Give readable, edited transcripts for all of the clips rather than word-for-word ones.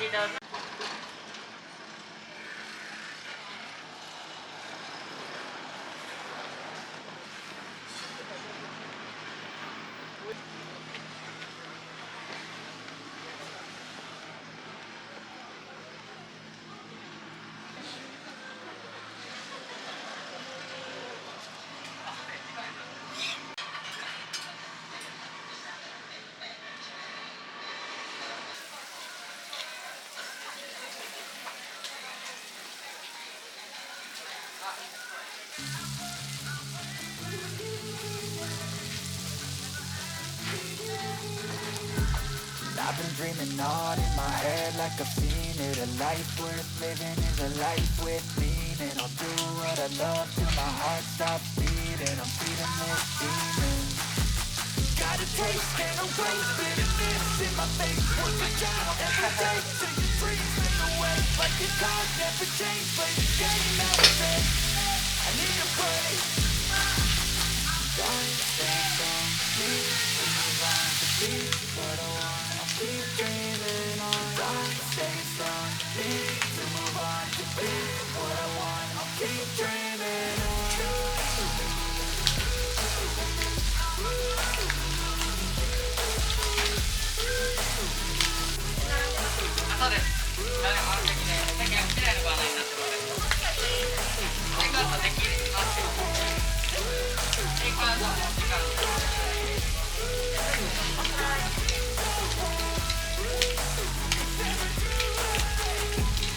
りどうぞ。I've been dreaming on in my head like I've seen it. A life worth living is a life with meaning. I'll do what I love till my heart stops beating. I'm feeding this demon. Got a taste, can't erase bitterness in my face. Work it down every day till your dreams fade away. Like your cards never change, play the game now and then. I need a break. Don't stay strong, need to move on to be what I want. Keep dreaming on. Don't stay strong. Need to move on to be what I want. I'll keep dreaming on.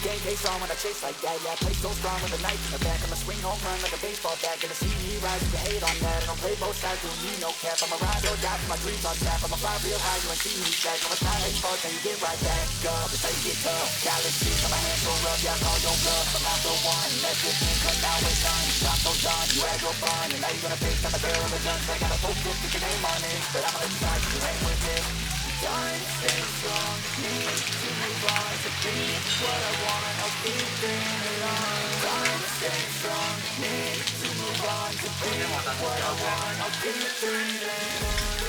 Game on when I chase like that, yeah, I play so strong with a knife in the back. I'ma swing home run like a baseball bat. Gonna see me rise, you hate on that. I don't play both sides, don't need no cap. I'ma ride or die for my dreams on tap. I'ma fly real high, you ain't see me jack. I'ma try to fall, then you get right back up. It's how you get tough, galaxies on my hands so rough. Yeah, I call your bluff, I'm not the one. That's just me, cause now it's done. You shot so done, you had your fun. And now you're gonna face time a barrel of guns. I got a full clip with your name on it, but I'ma let you slide, you hang with it. Don't stay strong, need to move on to be what I want. I'll keep dreaming on. Don't stay strong, need to move on to be what I want. I'll keep dreaming on.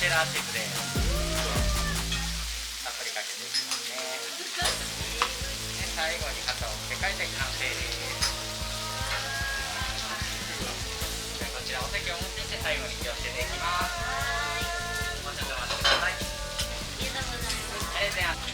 セラーシェフでたっぷりかけていきますね。で最後に旗を付け替えて完成です。でこちらお席をお持ちして最後に気をつけていきます。もうちょっと待ってください。ありがとうございます。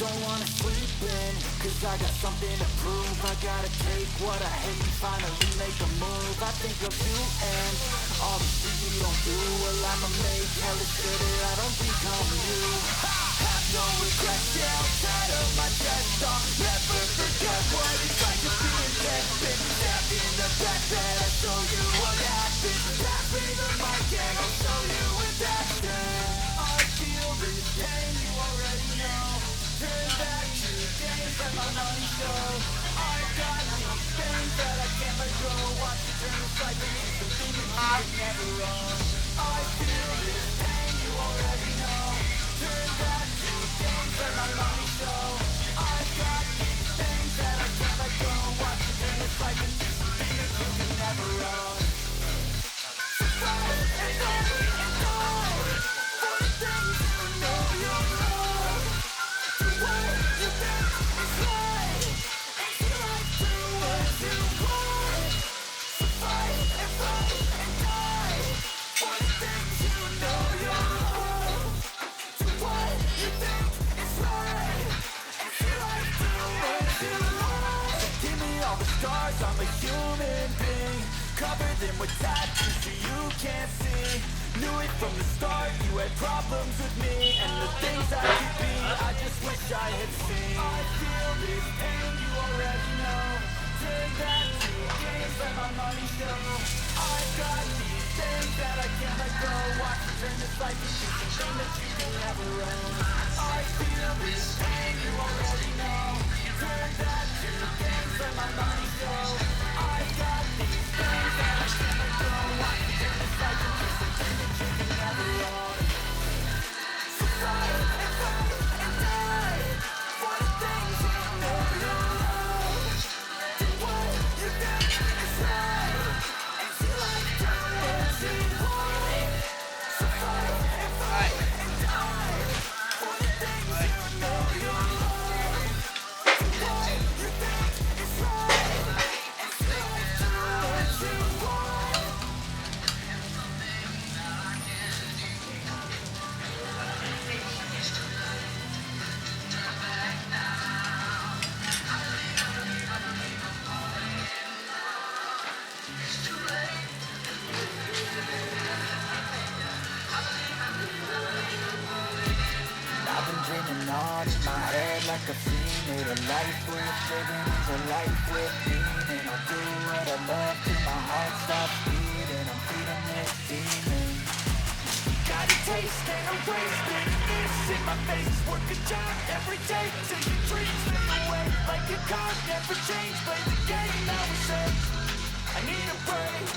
Don't wanna sleep in, cause I got something to prove. I gotta take what I hate and finally make a move. I think of you and all the shit you don't do. Well, I'ma make hella sure that I don't become you. Have no regrets, yeah, I'm tired of my chest. I'll never forget what it's like to be in debt. Been stabbed in the back bed, I'll show you what happens. Pass me the mic and I'll show you with action. I feel this pain, you already know. Turn back to days, let my money show. I've got these things that I can't let go. I'm a human being, cover them with tattoos so you can't see. Knew it from the start, you had problems with me and the things I could be, I just wish I had seen. I feel this pain, you already know. Turn that to games, let my money show. I've got these things that I can't let go. Watch me turn this life into something that you can never own. I feel this pain, you already know. Turn that to games, let my money show. I've got these things that I can't let go. Watch me turn this life into something that you can never own. So fight and fight and die for the things you know you love. Do what you think is right, and you like doing what you want. So fight and fight and die for the things you know you love. Do what you think is right, and you like doing what you want. I've been dreaming on in my head like a fiend. Made a life worth living is a life with meaning. I'll do what I love till my heart stops beating. I'm feeding this demon. Got a taste and a waste it. This in my face. Work a job every day till your dreams slip away. Like a card never change. Play the game, now it's set. I need a break.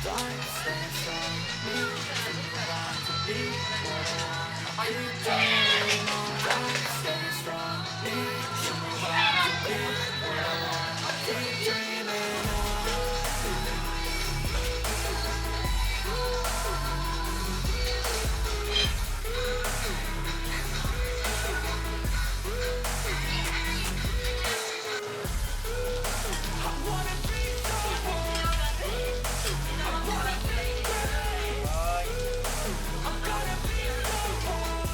Time stands strong. Need to move on to be what I want. I keep dreaming on. Time stands strong. Need to move on to be what I want. I keep dreaming on. I wanna be someone. I wanna be great. I'm gonna be someone.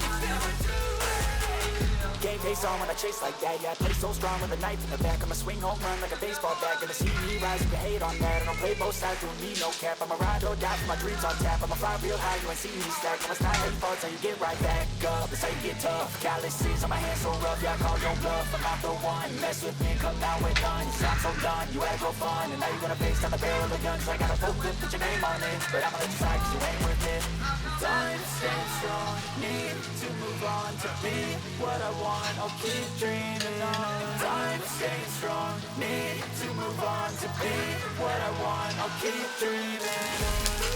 It's never too late. Game face on when I chase like that. Yeah, I play so strong with a knife in the back. I'ma swing home run like a baseball bat. Gonna see me rise, you can hate on that. I don't play both sides, doing me no cap. I'ma ride or die for my dreams on tap. I'ma fly real high, you ain't see me stack. I'ma snide how you fall, so you get right back up. That's how you get tough. Calluses on my hands so rough, yeah, I call your bluff. I'm not the one, mess with me, come down with guns. I'm so done, you aggro fun. And now you gonna face down the barrel of guns. I got a full clip, put your name on it. But I'ma let you slide, 'cause you ain't worth it. Time stands strong, need to move on to be what I want. I'll keep dreaming on. Time stays strong, need to move on to be what I want. I'll keep dreaming on.